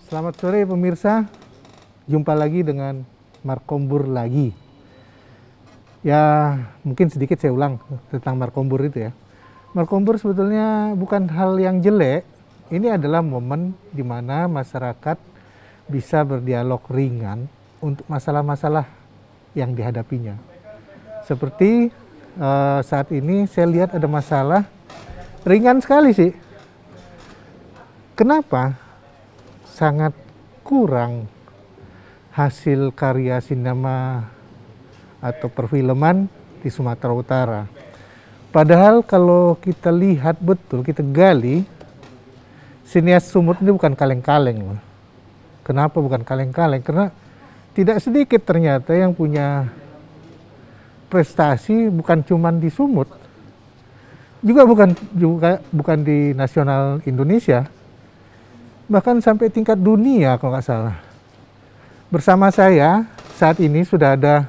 Selamat sore pemirsa, jumpa lagi dengan Markombur lagi. Ya mungkin sedikit saya ulang tentang Markombur itu ya. Markombur sebetulnya bukan hal yang jelek, ini adalah momen di mana masyarakat bisa berdialog ringan untuk masalah-masalah yang dihadapinya. Seperti saat ini saya lihat ada masalah ringan sekali sih. Kenapa? Sangat kurang hasil karya sinema atau perfilman di Sumatera Utara. Padahal kalau kita lihat betul, kita gali, sinias Sumut ini bukan kaleng-kaleng. Kenapa bukan kaleng-kaleng? Karena tidak sedikit ternyata yang punya prestasi bukan cuma di Sumut, juga bukan di nasional Indonesia, bahkan sampai tingkat dunia kalau nggak salah. Bersama saya saat ini sudah ada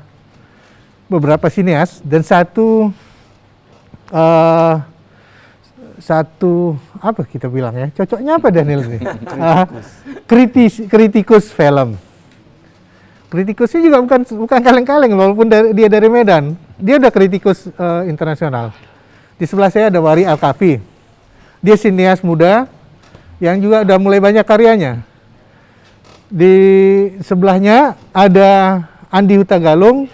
beberapa sineas dan satu apa kita bilang ya, cocoknya apa Daniel ini? Kritikus film. Kritikusnya juga bukan kaleng-kaleng walaupun dia dari Medan. Dia udah kritikus internasional. Di sebelah saya ada Wari Al-Kafi. Dia sineas muda yang juga udah mulai banyak karyanya. Di sebelahnya ada Andi Hutagalung.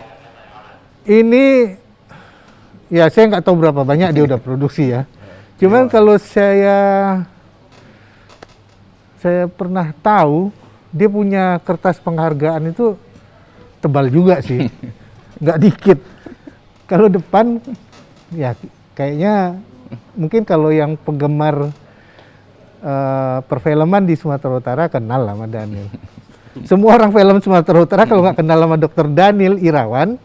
Ini ya saya nggak tahu berapa banyak dia udah produksi ya. Cuman kalau saya pernah tahu dia punya kertas penghargaan itu tebal juga sih, nggak dikit. Kalau depan ya kayaknya mungkin kalau yang penggemar perfilman di Sumatera Utara kenal sama Daniel. Semua orang film Sumatera Utara kalau nggak kenal sama Dr. Daniel Irawan,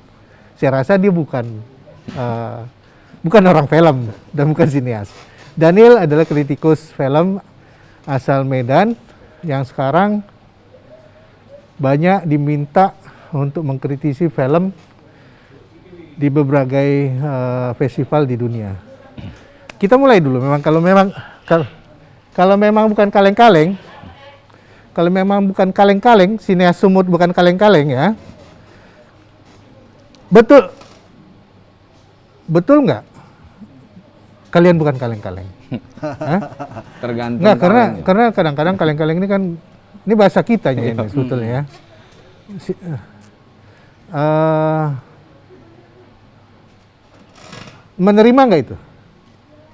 saya rasa dia bukan orang film dan bukan sineas. Daniel adalah kritikus film asal Medan yang sekarang banyak diminta untuk mengkritisi film di berbagai festival di dunia. Kita mulai dulu. Kalau memang bukan kaleng-kaleng, sineas Sumut bukan kaleng-kaleng ya. Betul nggak? Kalian bukan kaleng-kaleng? Tergantung. Nggak, karena kadang-kadang kaleng-kaleng ini kan, ini bahasa kita ini sebetulnya ya. Menerima nggak itu?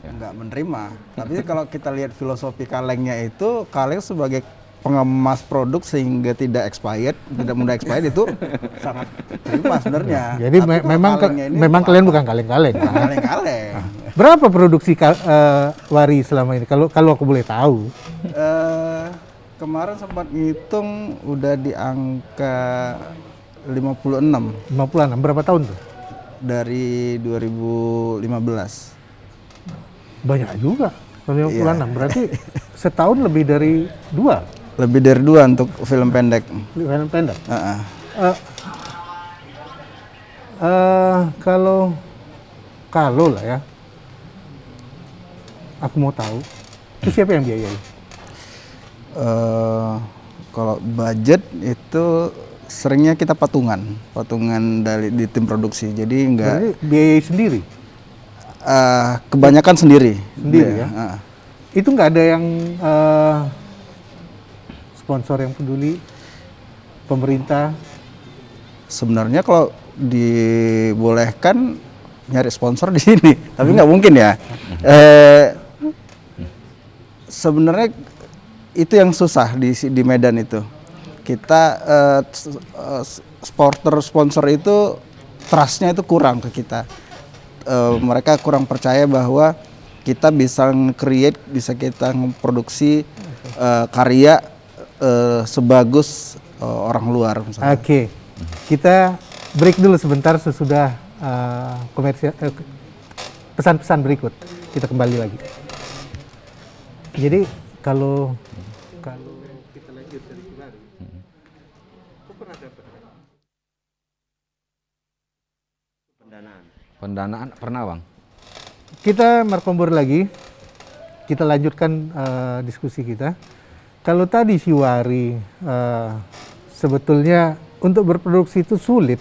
Nggak menerima. Tapi kalau kita lihat filosofi kalengnya itu, kaleng sebagai pengemas produk sehingga tidak expired, tidak mudah expired itu sangat terima sebenarnya. Jadi memang kalian bukan kaleng-kaleng. Kaleng-kaleng. Berapa produksi Wari selama ini? Kalau aku boleh tahu. Kemarin sempat ngitung udah di angka 56. 56. Berapa tahun tuh? Dari 2015. Banyak juga. 56. Berarti setahun lebih dari 2. Lebih dari 2 untuk film pendek. Film pendek. Kalau lah ya, aku mau tahu, itu siapa yang biayai? Kalau budget itu seringnya kita patungan dari di tim produksi. Jadi enggak. Berarti biayai sendiri? Kebanyakan sendiri ya. Itu nggak ada yang sponsor yang peduli, pemerintah? Sebenarnya kalau dibolehkan nyari sponsor di sini, tapi nggak mungkin ya. Sebenarnya itu yang susah di Medan itu. Kita sponsor itu trustnya itu kurang ke kita. Mereka kurang percaya bahwa kita bisa nge-create, bisa kita memproduksi karya sebagus orang luar. Oke, kita break dulu sebentar sesudah pesan-pesan berikut. Kita kembali lagi. Jadi kalau kita lanjut dari kemarin, kok pernah dapat Pendanaan pernah, Bang? Kita Markombur lagi. kita lanjutkan diskusi kita. Kalau tadi si Wari sebetulnya untuk berproduksi itu sulit,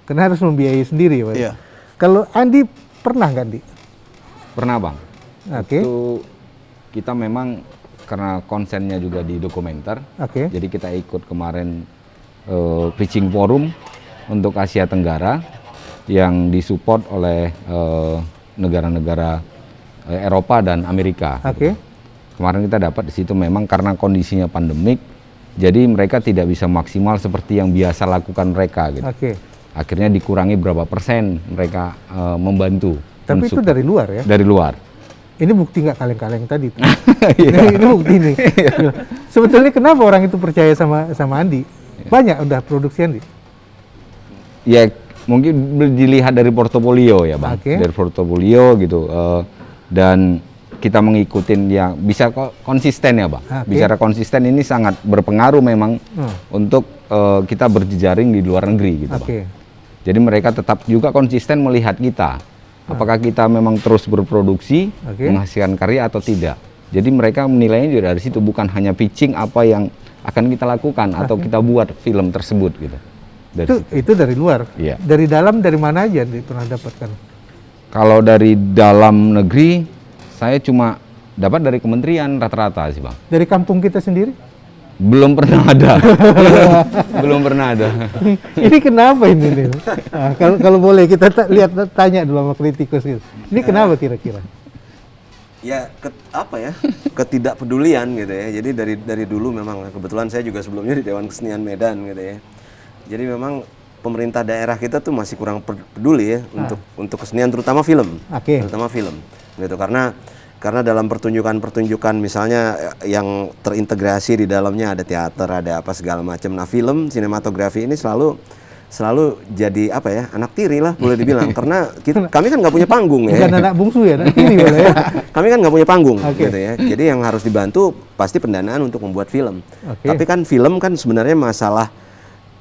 karena harus membiayai sendiri, Pak. Iya. Kalau Andi pernah nggak, Andi? Pernah Bang. Oke. Itu kita memang karena konsennya juga di dokumenter, Oke. jadi kita ikut kemarin pitching forum untuk Asia Tenggara yang disupport oleh negara-negara Eropa dan Amerika. Oke. Kemarin kita dapat di situ memang karena kondisinya pandemik, jadi mereka tidak bisa maksimal seperti yang biasa lakukan mereka gitu. Oke. Akhirnya dikurangi berapa persen mereka membantu. Tapi itu mensupport. dari luar ya? Dari luar. Ini bukti nggak kaleng-kaleng tadi tuh. Iya. Ini bukti nih. Sebetulnya kenapa orang itu percaya sama Andi? Banyak udah produksi Andi. Ya mungkin dilihat dari portofolio ya Bang. Oke. Dari portofolio gitu. Dan kita mengikutin yang bisa konsisten ya Bang. Oke. Bicara konsisten ini sangat berpengaruh memang untuk kita berjejaring di luar negeri gitu Bang. Oke. Jadi mereka tetap juga konsisten melihat kita. Apakah kita memang terus berproduksi, Oke. menghasilkan karya atau tidak. Jadi mereka menilainya juga dari situ, bukan hanya pitching apa yang akan kita lakukan atau kita buat film tersebut gitu. Dari situ. Itu dari luar. Iya. Dari dalam dari mana aja Andi pernah dapatkan? Kalau dari dalam negeri, saya cuma dapat dari kementerian rata-rata sih Bang. Dari kampung kita sendiri? Belum pernah ada. Belum pernah ada. Ini kenapa ini nih? Nah, kalau boleh kita lihat tanya dulu sama kritikus gitu. Ini kenapa kira-kira? Ya ketidakpedulian gitu ya. Jadi dari dulu memang kebetulan saya juga sebelumnya di Dewan Kesenian Medan gitu ya. Jadi memang pemerintah daerah kita tuh masih kurang peduli ya untuk kesenian terutama film. Oke. Terutama film gitu karena dalam pertunjukan misalnya yang terintegrasi di dalamnya ada teater, ada apa segala macam. Nah, film sinematografi ini selalu jadi apa ya, anak tiri lah boleh dibilang karena kami kan nggak punya panggung ya. Bukan anak bungsu ya, anak tiri boleh ya. Kami kan nggak punya panggung Oke. gitu ya. Jadi yang harus dibantu pasti pendanaan untuk membuat film. Oke. Tapi kan film kan sebenarnya masalah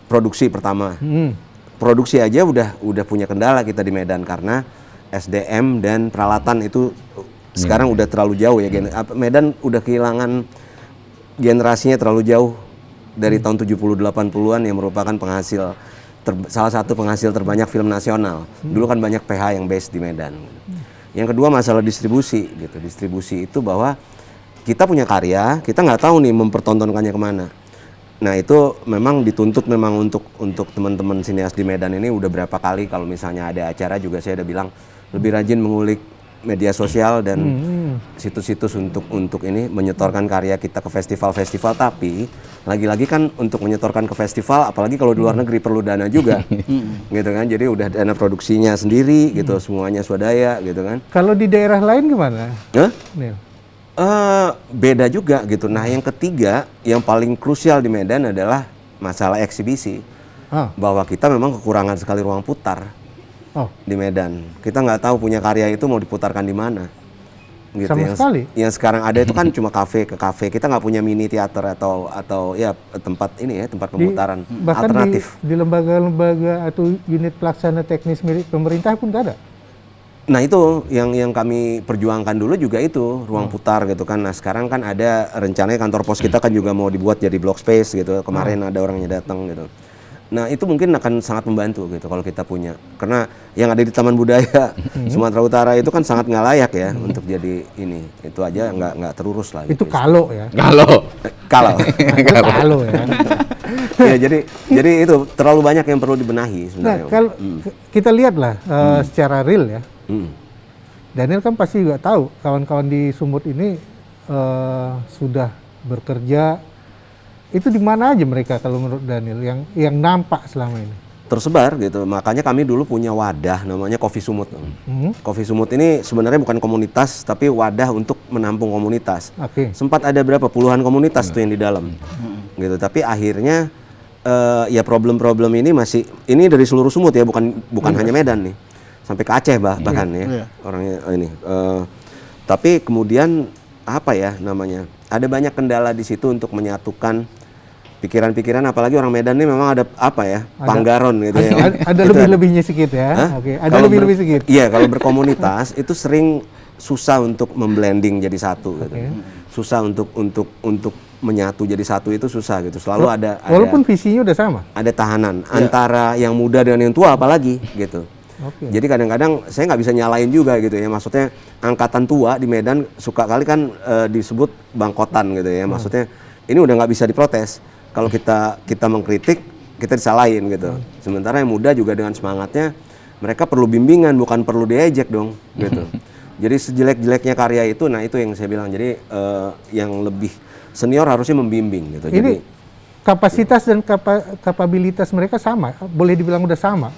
produksi pertama. Hmm. Produksi aja udah punya kendala kita di Medan karena SDM dan peralatan itu sekarang udah terlalu jauh ya. Medan udah kehilangan generasinya terlalu jauh dari tahun 70-80-an yang merupakan penghasil salah satu penghasil terbanyak film nasional. Dulu kan banyak PH yang based di Medan. Yang kedua masalah distribusi gitu. Distribusi itu bahwa kita punya karya, kita nggak tahu nih mempertontonkannya kemana. Nah itu memang dituntut memang untuk teman-teman sineas di Medan ini udah berapa kali kalau misalnya ada acara juga saya udah bilang lebih rajin mengulik media sosial dan situs-situs untuk ini menyetorkan karya kita ke festival-festival. Tapi lagi-lagi kan untuk menyetorkan ke festival apalagi kalau di luar negeri perlu dana juga gitu kan. Jadi udah dana produksinya sendiri gitu, semuanya swadaya gitu kan. Kalau di daerah lain gimana? Hah? Nil? Beda juga gitu. Nah yang ketiga yang paling krusial di Medan adalah masalah eksibisi. Ah. Bahwa kita memang kekurangan sekali ruang putar Oh, di Medan. Kita nggak tahu punya karya itu mau diputarkan di mana. Gitu. Sama sekali? Yang sekarang ada itu kan cuma kafe ke kafe. Kita nggak punya mini teater atau ya tempat ini ya tempat pemutaran bahkan alternatif. di lembaga-lembaga atau unit pelaksana teknis milik pemerintah pun nggak ada. Nah itu yang kami perjuangkan dulu juga itu ruang putar gitu kan. Nah sekarang kan ada rencananya kantor pos kita kan juga mau dibuat jadi block space gitu. Kemarin ada orangnya datang gitu. Nah itu mungkin akan sangat membantu gitu kalau kita punya. Karena yang ada di Taman Budaya Sumatera Utara itu kan sangat nggak layak ya untuk jadi ini. Itu aja nggak terurus lah. Itu gitu. kalau ya. Kalau. Itu kalau ya. Ya jadi itu terlalu banyak yang perlu dibenahi Nah, sebenarnya. kalau kita lihatlah secara real ya. Hmm. Daniel kan pasti juga tahu kawan-kawan di Sumut ini sudah bekerja. Itu di mana aja mereka kalau menurut Daniel yang nampak selama ini? Tersebar gitu. Makanya kami dulu punya wadah namanya Coffee Sumut. Coffee Sumut ini sebenarnya bukan komunitas tapi wadah untuk menampung komunitas. Oke. Sempat ada berapa puluhan komunitas tuh yang di dalam. Gitu. Tapi akhirnya ya problem-problem ini masih ini dari seluruh Sumut ya, bukan hanya Medan nih. Sampai ke Aceh bahkan ya. Orangnya ini. Tapi kemudian apa ya namanya? Ada banyak kendala di situ untuk menyatukan pikiran-pikiran, apalagi orang Medan ini memang ada apa ya, panggaron gitu ya. Ada lebih-lebihnya sedikit ya. Oke, ada Kalau lebih-lebih sedikit. Iya, kalau berkomunitas itu sering susah untuk memblending jadi satu gitu. Oke. Susah untuk menyatu jadi satu itu susah gitu. Selalu ada Walaupun visinya udah sama. ada tahanan antara yang muda dan yang tua apalagi gitu. Oke. Jadi kadang-kadang saya nggak bisa nyalain juga gitu ya. Maksudnya angkatan tua di Medan suka kali kan disebut bangkotan gitu ya. Maksudnya ini udah nggak bisa diprotes. Kalau kita mengkritik kita disalahin gitu. Sementara yang muda juga dengan semangatnya mereka perlu bimbingan bukan perlu diejek dong gitu. Jadi sejelek-jeleknya karya itu, nah itu yang saya bilang. Jadi yang lebih senior harusnya membimbing gitu. Ini Jadi kapasitas dan kapabilitas mereka sama, boleh dibilang udah sama.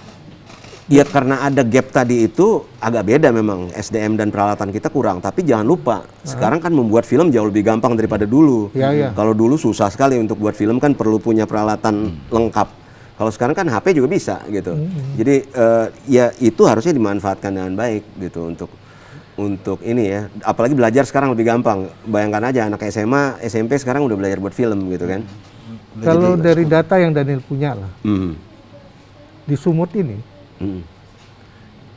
ya karena ada gap tadi itu agak beda memang SDM dan peralatan kita kurang. Tapi jangan lupa sekarang kan membuat film jauh lebih gampang daripada dulu. Iya, iya. Kalau dulu susah sekali untuk buat film kan perlu punya peralatan lengkap. Kalau sekarang kan HP juga bisa gitu. Jadi ya itu harusnya dimanfaatkan dengan baik gitu untuk ini ya. Apalagi belajar sekarang lebih gampang. Bayangkan aja anak SMA, SMP sekarang udah belajar buat film gitu kan. Kalau dari data yang Daniel punya lah, Hmm. di Sumut ini, Hmm.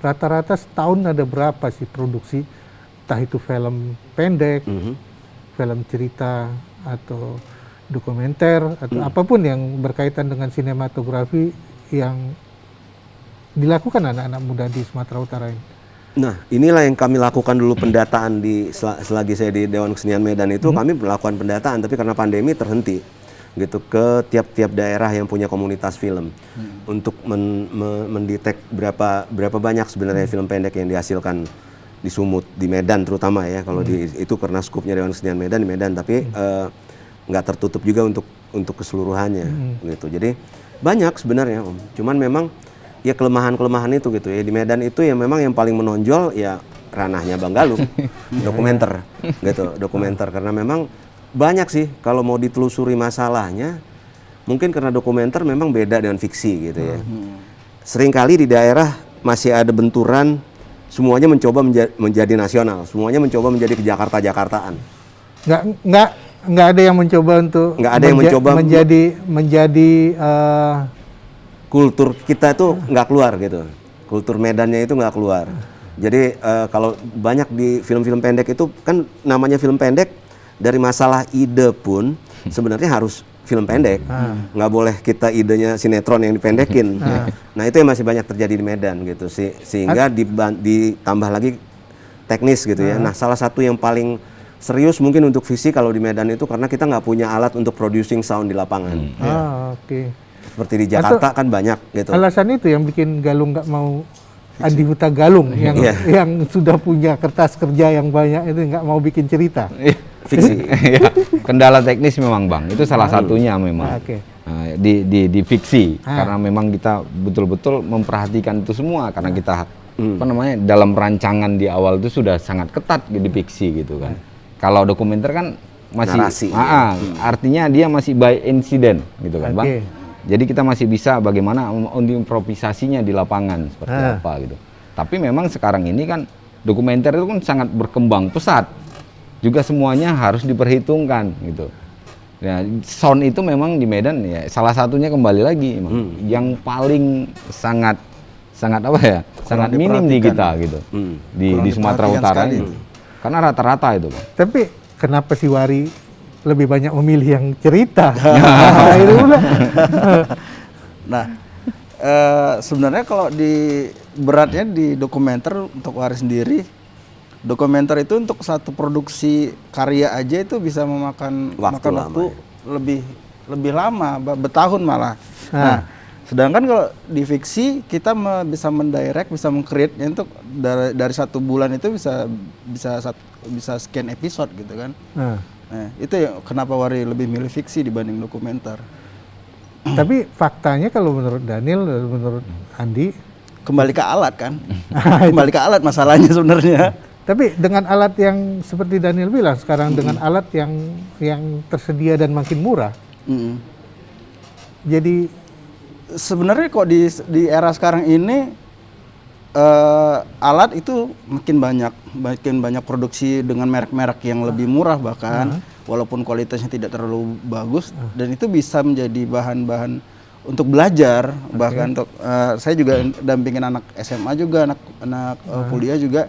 rata-rata setahun ada berapa sih produksi, entah itu film pendek, Mhm. film cerita, atau dokumenter, atau apapun yang berkaitan dengan sinematografi yang dilakukan anak-anak muda di Sumatera Utara ini. Nah, inilah yang kami lakukan dulu pendataan selagi saya di Dewan Kesenian Medan itu kami melakukan pendataan, tapi karena pandemi terhenti gitu ke tiap-tiap daerah yang punya komunitas film untuk mendetek berapa banyak sebenarnya film pendek yang dihasilkan di Sumut, di Medan terutama ya. Kalau itu karena skupnya Dewan Kesenian Medan di Medan, tapi nggak tertutup juga untuk keseluruhannya gitu. Jadi banyak sebenarnya Om. Cuman memang ya kelemahan-kelemahan itu gitu ya. Di Medan itu ya memang yang paling menonjol ya ranahnya Bang Galuh, dokumenter gitu, dokumenter karena memang banyak sih kalau mau ditelusuri masalahnya, mungkin karena dokumenter memang beda dengan fiksi gitu ya. Seringkali di daerah masih ada benturan, semuanya mencoba menjadi nasional, semuanya mencoba menjadi Jakarta-Jakartaan. Nggak ada yang mencoba untuk Nggak ada yang mencoba menjadi kultur kita itu nggak keluar gitu, kultur Medannya itu nggak keluar. Jadi kalau banyak di film-film pendek itu kan namanya film pendek, dari masalah ide pun sebenarnya harus film pendek, nggak boleh kita idenya sinetron yang dipendekin. Nah itu yang masih banyak terjadi di Medan gitu, sehingga ditambah lagi teknis gitu ya. Nah salah satu yang paling serius mungkin untuk visi kalau di Medan itu karena kita nggak punya alat untuk producing sound di lapangan. Oke. Seperti di Jakarta kan banyak gitu. Alasan itu yang bikin Galung nggak mau Andi Huta Galung yang sudah punya kertas kerja yang banyak itu nggak mau bikin cerita. Fiksi. Ya, kendala teknis memang Bang, itu salah satunya memang. Oke. Nah, di fiksi karena memang kita betul-betul memperhatikan itu semua karena kita apa namanya dalam rancangan di awal itu sudah sangat ketat di fiksi gitu kan. Kalau dokumenter kan masih Narasi, artinya dia masih by incident gitu kan Bang. Oke. Jadi kita masih bisa bagaimana untuk improvisasinya di lapangan seperti apa gitu. Tapi memang sekarang ini kan dokumenter itu kan sangat berkembang pesat. Juga semuanya harus diperhitungkan gitu. Ya, sound itu memang di Medan ya salah satunya kembali lagi yang paling sangat apa ya? Sangat minim di kita gitu. Di Sumatera Utara ini. Karena rata-rata itu, Bang. Tapi kenapa si Wari lebih banyak memilih yang cerita? Nah, itu pula. Nah, sebenarnya kalau beratnya di dokumenter untuk Wari sendiri, dokumenter itu untuk satu produksi karya aja itu bisa memakan waktu lebih lama, bertahun malah. Nah, sedangkan kalau di fiksi kita bisa mendirect, bisa meng-create untuk dari 1 bulan itu bisa sekian episode gitu kan. Nah, itu ya kenapa Wari lebih milih fiksi dibanding dokumenter. Tapi faktanya kalau menurut Daniel dan menurut Andi, Kembali ke alat kan. Kembali ke alat masalahnya sebenarnya. tapi dengan alat yang seperti Daniel bilang sekarang dengan alat yang tersedia dan makin murah, jadi Sebenarnya kok di era sekarang ini alat itu makin banyak produksi dengan merek-merek yang lebih murah bahkan walaupun kualitasnya tidak terlalu bagus dan itu bisa menjadi bahan-bahan untuk belajar bahkan untuk saya juga dampingin anak SMA juga anak kuliah juga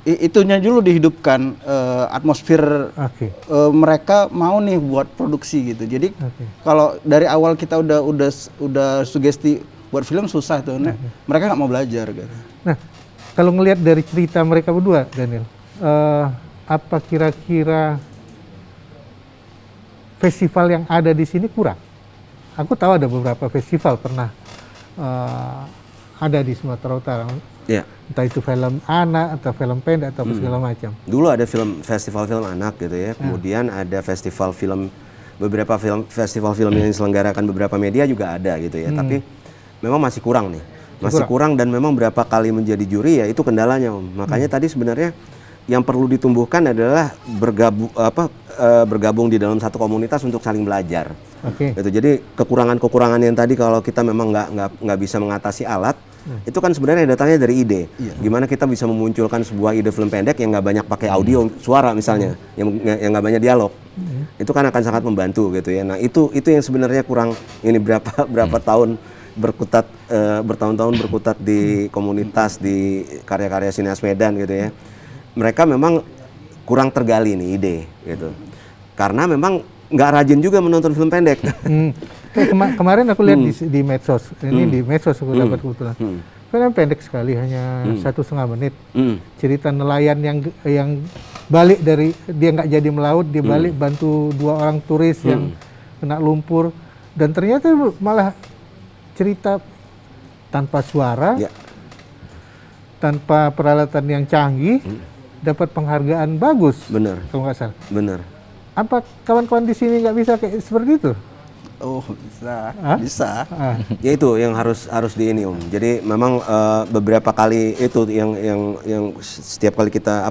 itunya dulu dihidupkan, atmosfer Oke. mereka mau nih buat produksi gitu. Jadi Oke. kalau dari awal kita udah sugesti buat film susah tuh, mereka nggak mau belajar gitu. Nah, kalau ngelihat dari cerita mereka berdua, Daniel, apa kira-kira festival yang ada di sini kurang? Aku tahu ada beberapa festival pernah ada di Sumatera Utara. Ya. Entah itu film anak atau film pendek atau segala macam. Dulu ada festival film anak gitu ya. Kemudian ada festival film, beberapa festival film yang diselenggarakan beberapa media juga ada gitu ya. Tapi memang masih kurang nih. Masih kurang dan memang berapa kali menjadi juri ya itu kendalanya, Om. Makanya tadi sebenarnya yang perlu ditumbuhkan adalah bergabung di dalam satu komunitas untuk saling belajar. Oke. Gitu. Jadi kekurangan-kekurangan yang tadi kalau kita memang nggak bisa mengatasi alat, itu kan sebenarnya datangnya dari ide. Gimana kita bisa memunculkan sebuah ide film pendek yang nggak banyak pakai audio suara misalnya, yang nggak banyak dialog. Itu kan akan sangat membantu gitu ya. Nah itu yang sebenarnya kurang ini berapa tahun bertahun-tahun berkutat di komunitas, di karya-karya sinias Medan gitu ya. Mereka memang kurang tergali nih ide gitu. Karena memang nggak rajin juga menonton film pendek. Kayak kemarin aku lihat di medsos, ini di medsos aku dapat kebetulan. Film pendek sekali, hanya 1,5 menit. Cerita nelayan yang balik dari, dia nggak jadi melaut, dia balik bantu 2 orang turis yang kena lumpur. Dan ternyata malah cerita tanpa suara, tanpa peralatan yang canggih, dapat penghargaan bagus. Bener. Kalau nggak salah. Bener. Apa kawan-kawan di sini nggak bisa kayak seperti itu? Oh bisa, Hah? bisa. Ya itu yang harus di ini Om. Jadi memang beberapa kali itu yang setiap kali kita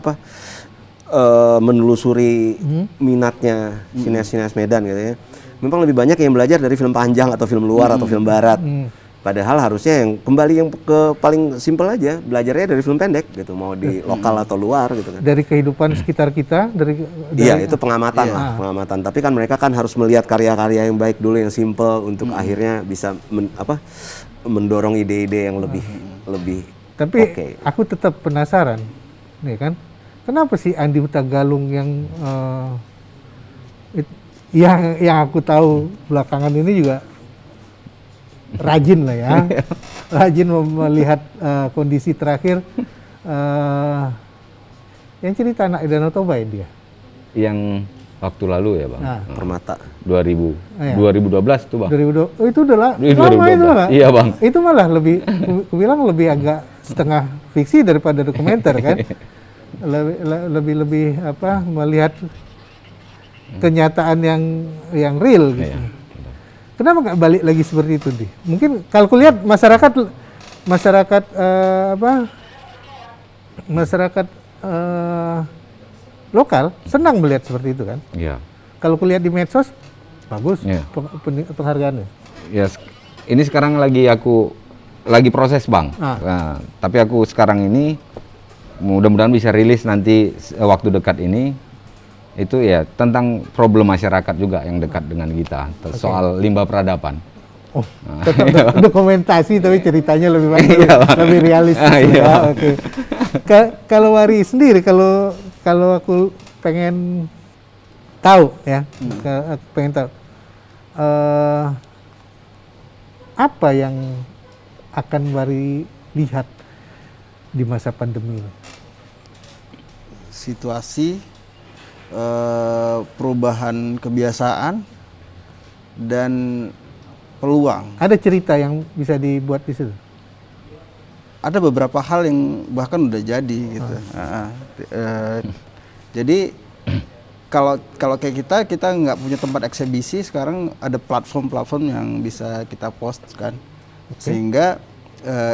menelusuri minatnya sinias Medan gitu ya. Memang lebih banyak yang belajar dari film panjang atau film luar atau film barat. Padahal harusnya yang kembali yang ke paling simpel aja, belajarnya dari film pendek gitu, mau di lokal atau luar gitu kan. Dari kehidupan sekitar kita, Iya, itu pengamatan lah, pengamatan. Tapi kan mereka kan harus melihat karya-karya yang baik dulu, yang simpel untuk akhirnya bisa mendorong ide-ide yang lebih Tapi oke. aku tetap penasaran, nih kan, kenapa sih Andi Hutagalung yang aku tahu belakangan ini juga rajin lah ya, rajin melihat kondisi terakhir, yang cerita anak Danau Toba ya dia. Yang waktu lalu ya Bang. Nah. Permata. 2012 tuh Bang. 2002, oh itu udah lama 2012. itu malah. Iya, Bang. Itu malah lebih, aku bilang lebih agak setengah fiksi daripada dokumenter kan. Lebih melihat kenyataan yang real gitu. Iya. Kenapa nggak balik lagi seperti itu, Di? Mungkin kalau kulihat masyarakat lokal senang melihat seperti itu kan. Iya. Kalau kulihat di medsos bagus Iya. penghargaannya. Ya, ini sekarang aku lagi proses Bang. Nah, tapi aku sekarang ini mudah-mudahan bisa rilis nanti waktu dekat ini. Itu ya tentang problem masyarakat juga yang dekat dengan kita soal limbah peradaban. Oh, tetap dokumentasi tapi ceritanya lebih bagus, lebih realistis. Iya. Oke. Kalau Wari sendiri, kalau aku pengen tahu ya, aku pengen tahu apa yang akan Wari lihat di masa pandemi ini? Situasi, perubahan kebiasaan, dan peluang. Ada cerita yang bisa dibuat di situ? Ada beberapa hal yang bahkan udah jadi gitu. Jadi kalau kayak kita nggak punya tempat eksebisi, sekarang ada platform-platform yang bisa kita post kan, sehingga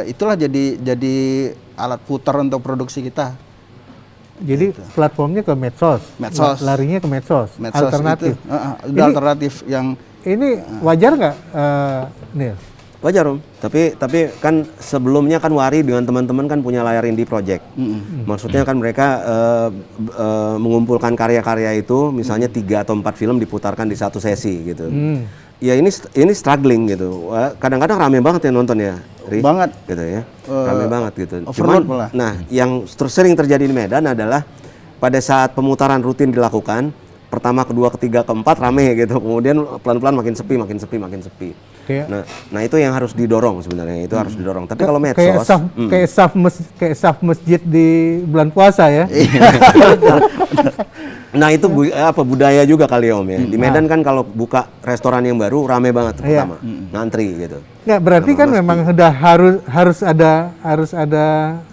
itulah jadi alat putar untuk produksi kita. Jadi platformnya ke medsos, larinya ke medsos alternatif. Itu alternatif yang ini wajar nggak, Neil? Wajar Om, tapi kan sebelumnya kan Wari dengan teman-teman kan punya layar indie project. Maksudnya kan mereka mengumpulkan karya-karya itu, misalnya 3 atau 4 film diputarkan di satu sesi gitu. ya ini struggling gitu. Kadang-kadang rame banget yang nonton ya, Ri. Banget. Gitu ya. Rame banget gitu. Overload malah. Nah, yang sering terjadi di Medan adalah pada saat pemutaran rutin dilakukan, pertama, kedua, ketiga, keempat rame gitu. Kemudian pelan-pelan makin sepi, makin sepi, makin sepi. Kayak- Nah itu yang harus didorong sebenarnya. Itu harus didorong. Tapi kalau kayak medsos, saf kayak saf masjid di bulan puasa ya. nah itu budaya juga kali ya Om ya. Di Medan kan kalau buka restoran yang baru rame banget Iya. pertama, ngantri gitu. Nggak, berarti kan memang udah harus ada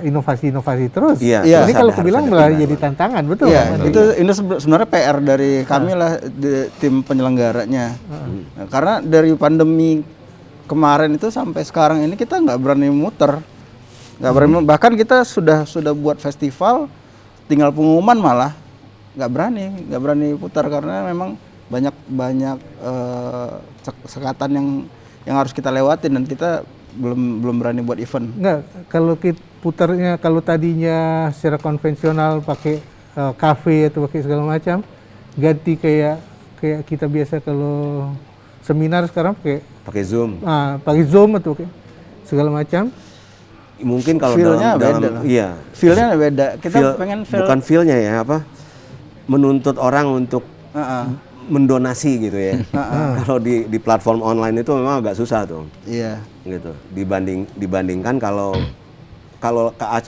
inovasi-inovasi terus. Iya, Iya. Ini harus kalau ada- aku bilang harus ada malah perubahan. jadi tantangan, betul. Iya, Kan? itu ini sebenarnya PR dari kami lah tim penyelenggaranya. Nah, karena dari pandemi kemarin itu sampai sekarang ini kita nggak berani muter, nggak berani. Bahkan kita sudah buat festival, tinggal pengumuman malah nggak berani putar karena memang banyak sekatan yang harus kita lewatin dan kita belum berani buat event. Enggak, kalau kita putarnya, kalau tadinya secara konvensional pakai kafe atau pakai segala macam, ganti kayak kita biasa kalau seminar sekarang pakai Zoom. pakai Zoom atau pakai segala macam. Mungkin kalau Feel-nya dalam beda lah. iya. Feel-nya beda. Kita Feel- pengen feel. bukan feel-nya ya, menuntut orang untuk mendonasi gitu ya. Kalau di platform online itu memang agak susah tuh. Iya. Gitu. Dibandingkan kalau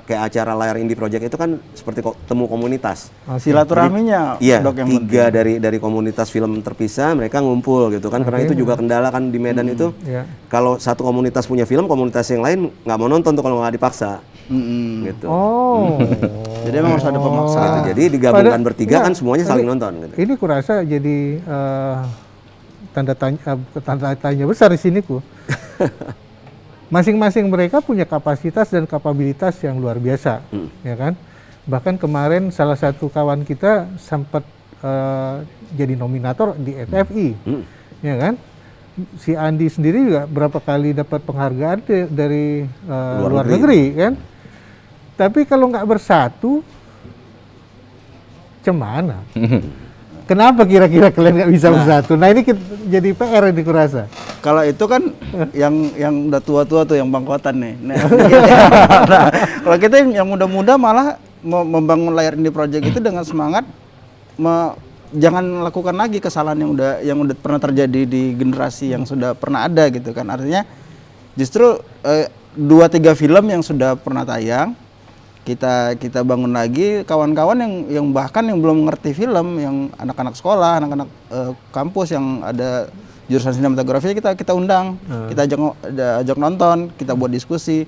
kayak acara layar indie project itu kan seperti temu komunitas. Silaturahminya Iya, Dok, yang tiga penting. dari komunitas film terpisah mereka ngumpul gitu kan, karena itu juga kendala kan di Medan itu. Iya. Kalau satu komunitas punya film, komunitas yang lain nggak mau nonton tuh kalau nggak dipaksa. Gitu. Oh. Jadi emang harus ada pemaksaan. Gitu. Jadi digabungkan Pada- bertiga kan enggak, semuanya saling nonton gitu. Ini kurasa jadi tanda tanya besar di sini ku. Masing-masing mereka punya kapasitas dan kapabilitas yang luar biasa, ya kan? Bahkan kemarin salah satu kawan kita sempat jadi nominator di FFI, ya kan? Si Andi sendiri juga berapa kali dapat penghargaan dari luar negeri, kan? Tapi kalau nggak bersatu, cemana? Kenapa kira-kira kalian nggak bisa bersatu? Nah ini jadi PR ini kurasa. Kalau itu kan yang udah tua-tua tuh yang bangkotan nih. Nah, kalau kita yang muda-muda malah membangun layar indie project itu dengan semangat jangan lakukan lagi kesalahan yang udah pernah terjadi di generasi yang sudah pernah ada gitu kan. Artinya justru 2-3 film yang sudah pernah tayang kita bangun lagi, kawan-kawan yang bahkan yang belum ngerti film, yang anak-anak sekolah, anak-anak kampus yang ada jurusan sinematografi kita undang, kita ajak nonton, kita buat diskusi.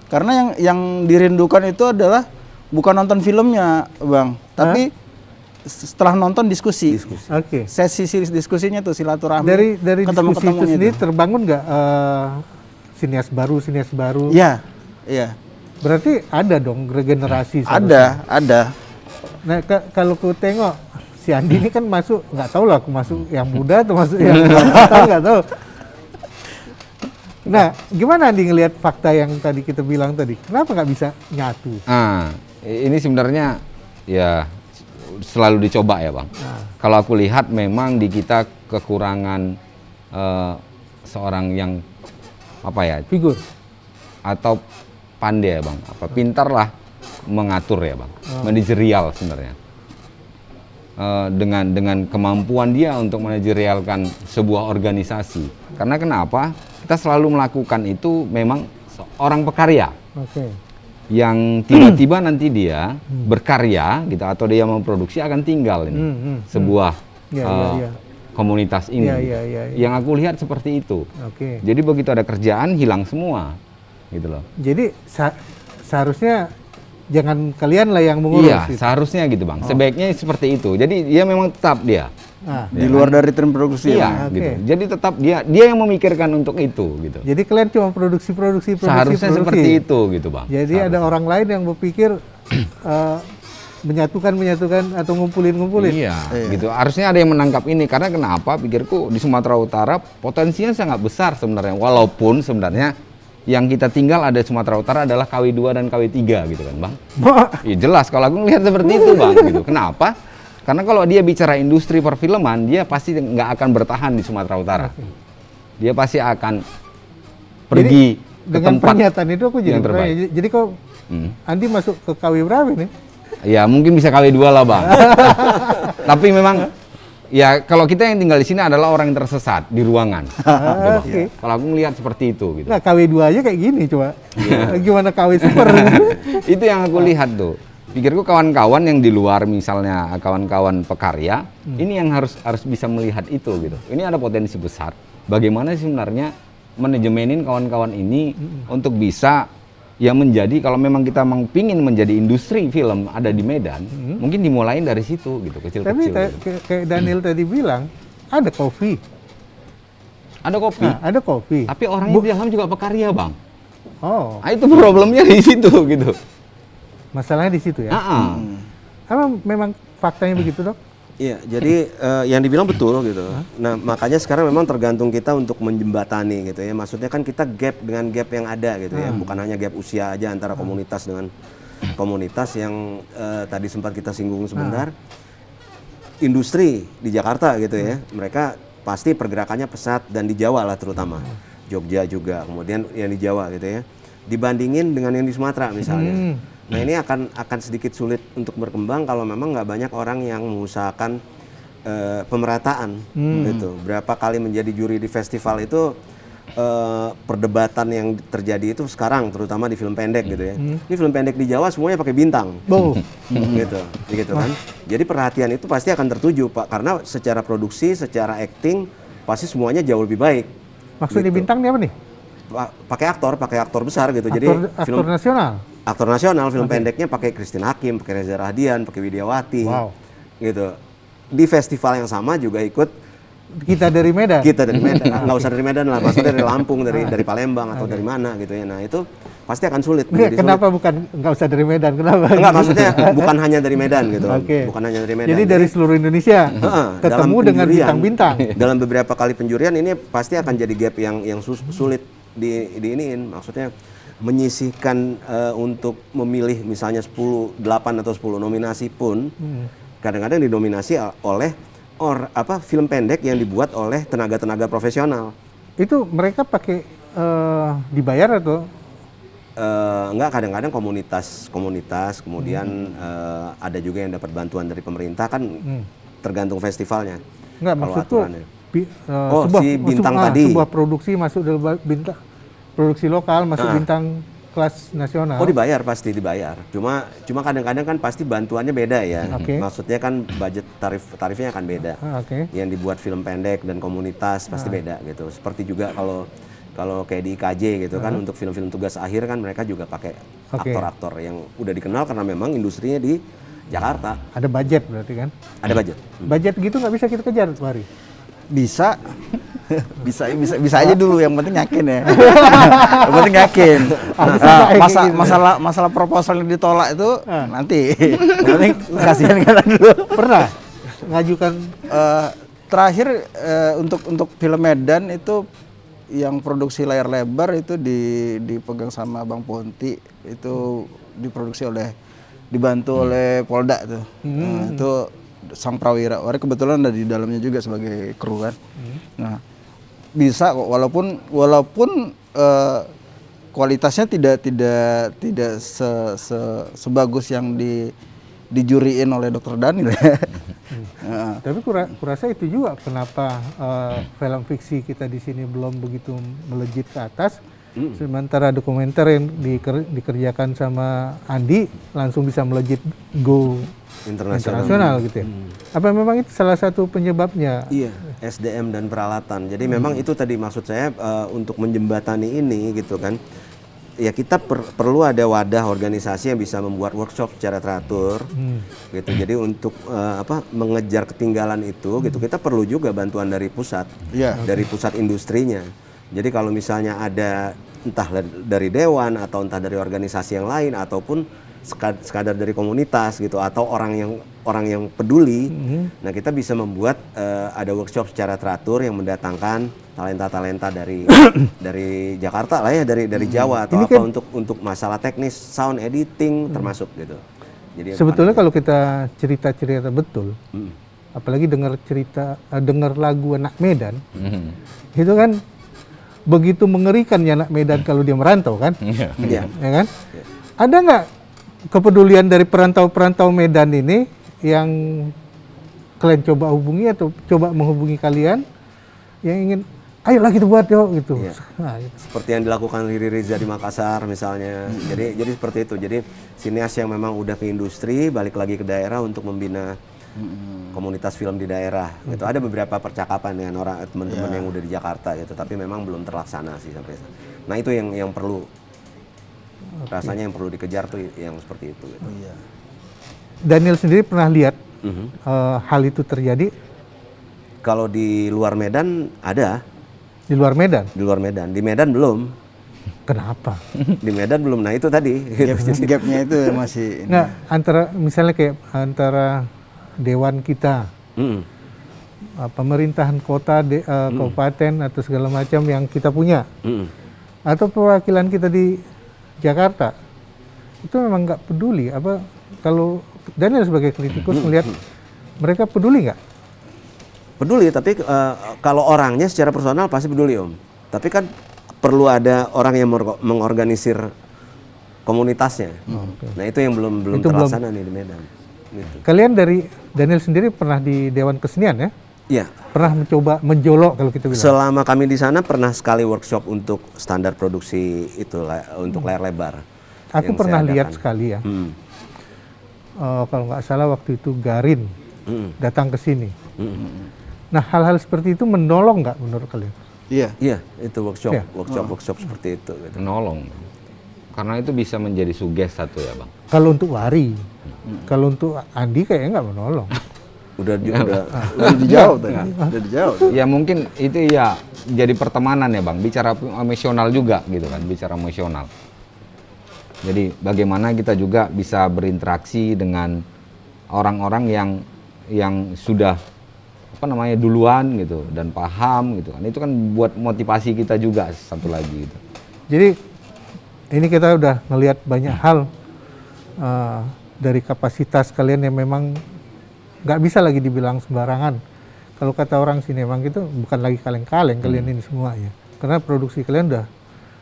Karena yang dirindukan itu adalah bukan nonton filmnya, Bang, tapi setelah nonton diskusi. Oke. Sesi diskusinya tuh silaturahmi. Dari diskusi itu sendiri terbangun nggak sinias baru? Iya, iya. Berarti ada dong regenerasi. Ada. Nah kalau ku tengok si Andi ini kan masuk, nggak tahu lah aku masuk yang muda atau masuk yang tua, nggak tahu. Nah gimana Andi ngelihat fakta yang tadi kita bilang tadi? Kenapa nggak bisa nyatu? Ini sebenarnya ya selalu dicoba ya Bang. Kalau aku lihat memang di kita kekurangan seorang yang Figur. atau pandai ya Bang, pintar lah mengatur ya Bang, manajerial sebenarnya. Dengan kemampuan dia untuk manajerialkan sebuah organisasi. Karena kenapa? Kita selalu melakukan itu memang orang pekarya. Oke. Yang tiba-tiba nanti dia berkarya gitu atau dia memproduksi akan tinggal ini sebuah komunitas ini. Iya. Yang aku lihat seperti itu. Oke. Jadi begitu ada kerjaan hilang semua, gitu loh. Jadi seharusnya jangan kalian lah yang mengurus. Iya, gitu. seharusnya gitu Bang. Sebaiknya seperti itu. Jadi dia memang tetap dia. Di luar dari tim produksi. Iya, Oke. gitu. Jadi tetap dia yang memikirkan untuk itu, gitu. Jadi kalian cuma produksi. Seharusnya seperti itu, gitu Bang. Jadi ada orang lain yang berpikir menyatukan atau ngumpulin. Iya, gitu. Harusnya ada yang menangkap ini karena kenapa? Pikirku di Sumatera Utara potensinya sangat besar sebenarnya. Walaupun sebenarnya yang kita tinggal ada Sumatera Utara adalah KW2 dan KW3 gitu kan, Bang. Iya jelas kalau aku ngelihat seperti itu, Bang, gitu. Kenapa? Karena kalau dia bicara industri perfilman, dia pasti nggak akan bertahan di Sumatera Utara. Dia pasti akan pergi ke Dengan tempat pernyataan itu aku jadi yang terbaik. bertanya, jadi kok Andi masuk ke KW berapa nih? Ya mungkin bisa KW 2 lah bang. Tapi memang ya kalau kita yang tinggal di sini adalah orang yang tersesat di ruangan. Oke. Kalau aku melihat seperti itu gitu. Nah, KW 2 aja kayak gini coba. Gimana KW super? Itu yang aku lihat tuh. Pikirku kawan-kawan yang di luar misalnya kawan-kawan pekarya, ini yang harus bisa melihat itu gitu. Ini ada potensi besar. Bagaimana sih sebenarnya manajemenin kawan-kawan ini untuk bisa ya menjadi, kalau memang kita pingin menjadi industri film ada di Medan, mungkin dimulain dari situ gitu, Tapi kecil-kecil. Gitu. kayak Daniel tadi bilang, ada kopi. Ada kopi, Nah, ada kopi. tapi orangnya di dalam juga pekarya bang. Oh, Nah, itu problemnya di situ gitu. masalahnya di situ ya. Ah. Memang faktanya begitu, Dok? Iya, jadi yang dibilang betul gitu. Nah, makanya sekarang memang tergantung kita untuk menjembatani gitu ya. Maksudnya kan kita gap dengan gap yang ada gitu ya. Bukan hanya gap usia aja antara komunitas dengan komunitas yang tadi sempat kita singgung sebentar. Industri di Jakarta gitu ya. Mereka pasti pergerakannya pesat dan di Jawa lah terutama. Jogja juga, kemudian yang di Jawa gitu ya. Dibandingin dengan yang di Sumatera misalnya. Nah ini akan sedikit sulit untuk berkembang kalau memang nggak banyak orang yang mengusahakan pemerataan gitu. Berapa kali menjadi juri di festival itu perdebatan yang terjadi itu sekarang terutama di film pendek gitu ya. Ini film pendek di Jawa semuanya pakai bintang. Gitu kan. Jadi perhatian itu pasti akan tertuju Pak, karena secara produksi, secara acting pasti semuanya jauh lebih baik. Maksudnya Gitu. bintang ini apa nih? Pakai aktor besar gitu. Jadi Aktor nasional? aktor nasional, film pendeknya pakai Christine Hakim, pakai Reza Rahadian, pakai Widiawati, gitu. Di festival yang sama juga ikut Kita dari Medan? kita dari Medan, nggak usah dari Medan lah, maksudnya dari Lampung, dari Palembang atau dari mana gitu ya. Nah itu pasti akan sulit. menjadi Kenapa bukan nggak usah dari Medan? Kenapa? Enggak, maksudnya bukan hanya dari Medan gitu, Oke. bukan hanya dari Medan. Jadi dari seluruh Indonesia dalam ketemu dengan penjurian, bintang-bintang. Dalam beberapa kali penjurian ini pasti akan jadi gap yang sulit diiniin, maksudnya menyisihkan untuk memilih misalnya 8 atau 10 nominasi pun kadang-kadang didominasi oleh film pendek yang dibuat oleh tenaga-tenaga profesional. Itu mereka pakai dibayar atau? Enggak, kadang-kadang komunitas kemudian ada juga yang dapat bantuan dari pemerintah kan, tergantung festivalnya. Enggak, Kalau maksud tuh aturannya. Si bintang tadi. Sebuah produksi masuk dalam bintang, produksi lokal masuk bintang kelas nasional. Oh, dibayar, pasti dibayar. Cuma kadang-kadang kan pasti bantuannya beda ya. Oke. Maksudnya kan budget tarifnya akan beda. Oke. Yang dibuat film pendek dan komunitas pasti beda gitu. Seperti juga kalau kayak di IKJ gitu kan, untuk film-film tugas akhir kan mereka juga pakai aktor-aktor yang udah dikenal karena memang industrinya di Jakarta. Ada budget berarti kan? Ada budget. Budget gitu nggak bisa kita kejar, Pak Hari? Bisa. bisa aja dulu, yang penting yakin ya. Yang penting yakin. Masalah proposal yang ditolak itu nanti. Yang penting kasihan kan dulu. Pernah ngajukan Terakhir untuk film Medan itu yang produksi layar lebar itu dipegang sama Bang Ponti, itu dibantu oleh Polda tuh. Nah, itu sang prawira. Kebetulan ada di dalamnya juga sebagai kru kan. Nah, bisa kok, walaupun kualitasnya tidak sebagus yang dijuriin oleh Dr. Daniel ya. Tapi kurasa itu juga kenapa film fiksi kita di sini belum begitu melejit ke atas, sementara dokumenter yang dikerjakan sama Andi langsung bisa melejit go internasional gitu ya. Apa memang itu salah satu penyebabnya? Iya, SDM dan peralatan. Jadi memang itu tadi maksud saya, untuk menjembatani ini gitu kan. Ya kita perlu ada wadah organisasi yang bisa membuat workshop secara teratur gitu. Jadi untuk mengejar ketinggalan itu gitu, kita perlu juga bantuan dari pusat, dari pusat industrinya. Jadi kalau misalnya ada entah dari dewan atau entah dari organisasi yang lain ataupun sekadar dari komunitas gitu, atau orang yang peduli, nah kita bisa membuat ada workshop secara teratur yang mendatangkan talenta dari Jakarta lah ya, dari Jawa atau Ini apa, untuk masalah teknis sound editing termasuk gitu. Jadi Sebetulnya kalau kita cerita-cerita betul, Mm. apalagi dengar lagu anak Medan, Mhm. itu kan begitu mengerikan ya anak Medan kalau dia merantau kan, Iya. Iya. ya kan? Ada nggak kepedulian dari perantau-perantau Medan ini yang kalian coba hubungi atau coba menghubungi kalian yang ingin, ayolah kita buat yuk gitu. Iya. Nah, gitu. Seperti yang dilakukan Riri Riza di Makassar misalnya. Jadi seperti itu. Jadi sinias yang memang udah ke industri balik lagi ke daerah untuk membina komunitas film di daerah. Gitu. Ada beberapa percakapan dengan orang teman-teman yang udah di Jakarta gitu, tapi memang belum terlaksana sih sampai sekarang. Nah, itu yang perlu rasanya yang perlu dikejar tuh yang seperti itu gitu. Iya. Daniel sendiri pernah lihat Mhm. hal itu terjadi Kalau di luar Medan ada, di luar Medan. di luar Medan. Di Medan belum. Kenapa? Di Medan belum. Nah, itu tadi. Gitu. Gapnya itu masih ini. Nggak, antara misalnya kayak antara dewan kita, Mm. pemerintahan kota, kabupaten atau segala macam yang kita punya, Mm. atau perwakilan kita di Jakarta, itu memang nggak peduli. Apa kalau Daniel sebagai kritikus melihat mereka peduli nggak? Peduli, tapi kalau orangnya secara personal pasti peduli, Om. Tapi kan perlu ada orang yang mengorganisir komunitasnya. Nah, itu yang belum Itu belum. terlaksana nih di Medan. Gitu. Kalian dari Daniel sendiri pernah di Dewan Kesenian ya? Iya. Pernah mencoba menjolok kalau kita bilang? Selama kami di sana pernah sekali workshop untuk standar produksi itu untuk layar lebar. Aku yang pernah saya lihat adakan. sekali ya. Mm. Kalau nggak salah waktu itu Garin Mm. datang ke sini. Mm. Nah, hal-hal seperti itu menolong nggak menurut kalian? Iya. Iya, itu workshop, Iya. workshop seperti itu. Gitu. Menolong. Karena itu bisa menjadi suges satu ya, Bang. Kalau untuk Wari, kalau untuk Andi kayaknya nggak menolong. Udah Udah dijawab tadi. Udah dijawab. Ya mungkin itu ya jadi pertemanan ya, Bang. Bicara emosional juga gitu kan, bicara emosional. Jadi bagaimana kita juga bisa berinteraksi dengan orang-orang yang sudah duluan gitu dan paham gitu kan. Itu kan buat motivasi kita juga satu lagi gitu. Jadi ini kita udah ngelihat banyak hal dari kapasitas kalian yang memang nggak bisa lagi dibilang sembarangan. Kalau kata orang sini memang itu bukan lagi kaleng-kaleng kalian ini semua ya. Karena produksi kalian udah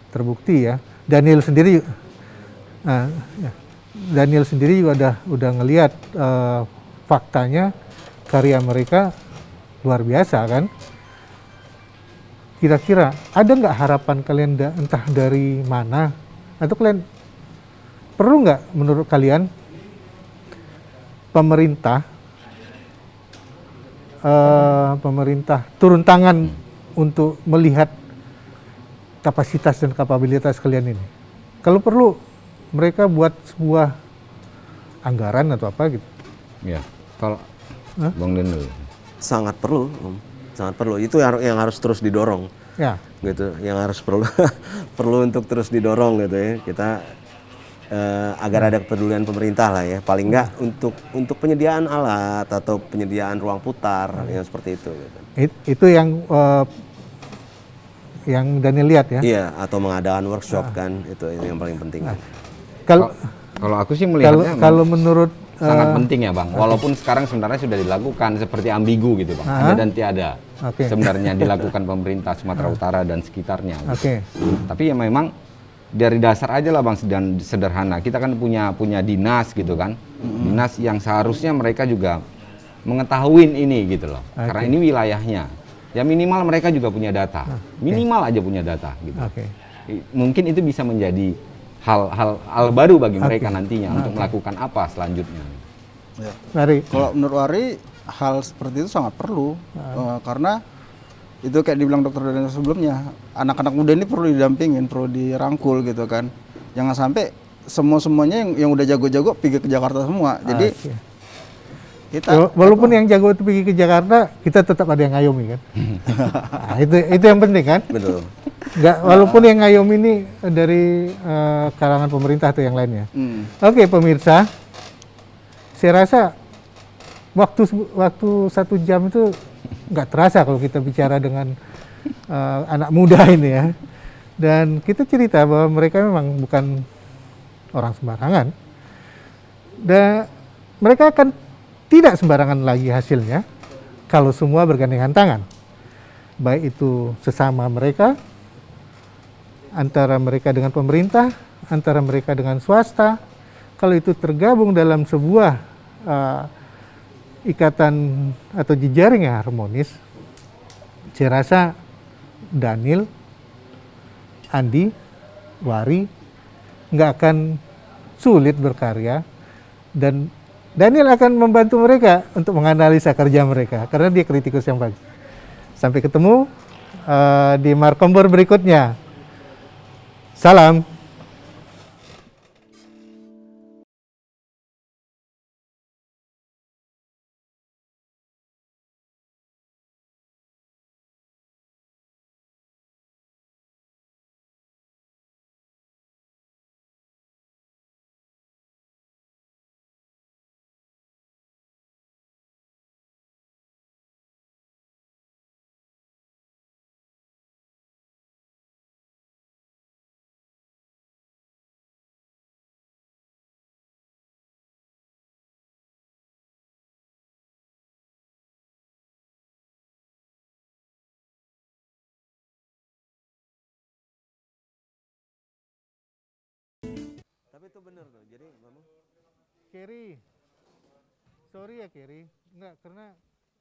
terbukti ya. Daniel sendiri juga udah ngelihat faktanya karya mereka luar biasa kan. Kira-kira ada nggak harapan kalian entah dari mana atau kalian perlu nggak menurut kalian pemerintah turun tangan untuk melihat kapasitas dan kapabilitas kalian ini? Kalau perlu mereka buat sebuah anggaran atau apa gitu. Ya. Kalau Bang Daniel. Sangat perlu, Om. Sangat perlu. Itu yang harus terus didorong. Ya. Gitu, yang harus perlu perlu untuk terus didorong gitu ya. Kita agar ada kepedulian pemerintah lah ya. Paling enggak untuk penyediaan alat atau penyediaan ruang putar yang seperti itu gitu. Itu yang Daniel lihat ya. Iya, atau mengadakan workshop kan, itu yang paling penting. Kalau aku sih melihatnya kalau menurut sangat penting ya, Bang. Walaupun sekarang sebenarnya sudah dilakukan seperti ambigu gitu, Bang. Ada dan tiada. Oke. Sebenarnya dilakukan pemerintah Sumatera Utara dan sekitarnya. Gitu. Oke. Tapi ya memang dari dasar aja lah, Bang, dan sederhana. Kita kan punya dinas gitu kan. Dinas yang seharusnya mereka juga mengetahui ini gitu loh. Karena ini wilayahnya. Ya minimal mereka juga punya data. Minimal aja punya data gitu. Oke. Mungkin itu bisa menjadi hal baru bagi mereka nantinya untuk melakukan apa selanjutnya. Ya. Mari. Kalau menurut Wari hal seperti itu sangat perlu karena itu kayak dibilang dokter Daniel sebelumnya, anak-anak muda ini perlu didampingin, perlu dirangkul gitu kan. Jangan sampai semuanya yang udah jago-jago pergi ke Jakarta semua. Jadi kita walaupun yang jago itu pergi ke Jakarta, kita tetap ada yang ngayomi kan. Nah, itu yang penting kan. Betul. Nggak, walaupun yang ngayomi ini dari kalangan pemerintah atau yang lainnya. Oke, pemirsa, saya rasa waktu 1 jam itu nggak terasa kalau kita bicara dengan anak muda ini ya. Dan kita cerita bahwa mereka memang bukan orang sembarangan. Dan mereka akan tidak sembarangan lagi hasilnya kalau semua bergandengan tangan. Baik itu sesama mereka, antara mereka dengan pemerintah, antara mereka dengan swasta. Kalau itu tergabung dalam sebuah ikatan atau jejaring yang harmonis, saya rasa Daniel, Andi, Wari nggak akan sulit berkarya, dan Daniel akan membantu mereka untuk menganalisa kerja mereka karena dia kritikus yang bagus. Sampai ketemu di Markombor berikutnya. Salam. Tapi itu benar tuh. Jadi memang Kerry, sorry ya Kerry, enggak, karena